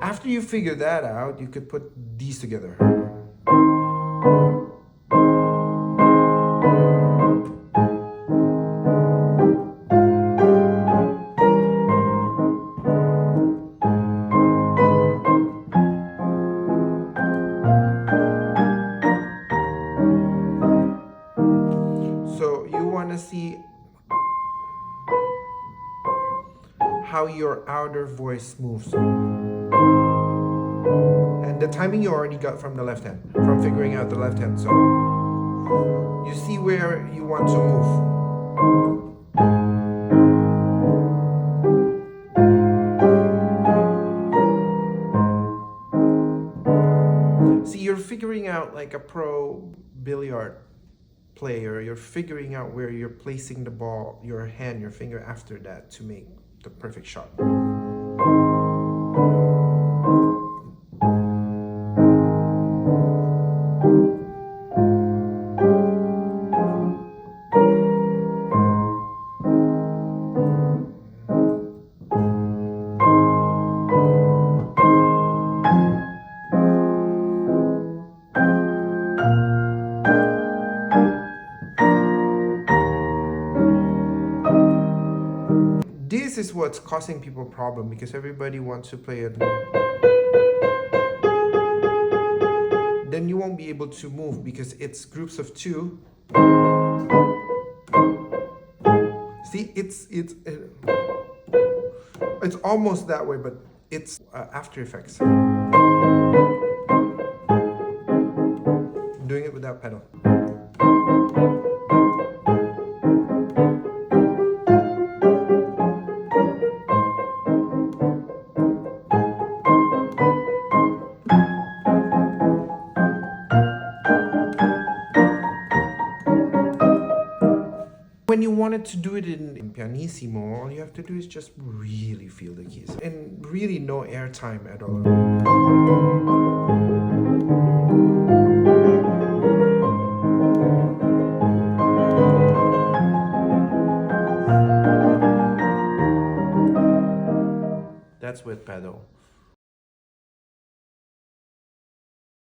After you figure that out, you could put these together. So you want to see how your outer voice moves. And the timing you already got from the left hand, from figuring out the left hand. So you see where you want to move. See, you're figuring out like a pro billiard player. You're figuring out where you're placing the ball, your hand, your finger after that to make the perfect shot. This is what's causing people problem, because everybody wants to play it. Then you won't be able to move because it's groups of two. See, it's almost that way, but it's After Effects. Doing it without pedal. When you wanted to do it in pianissimo, all you have to do is just really feel the keys and really no air time at all. That's with pedal.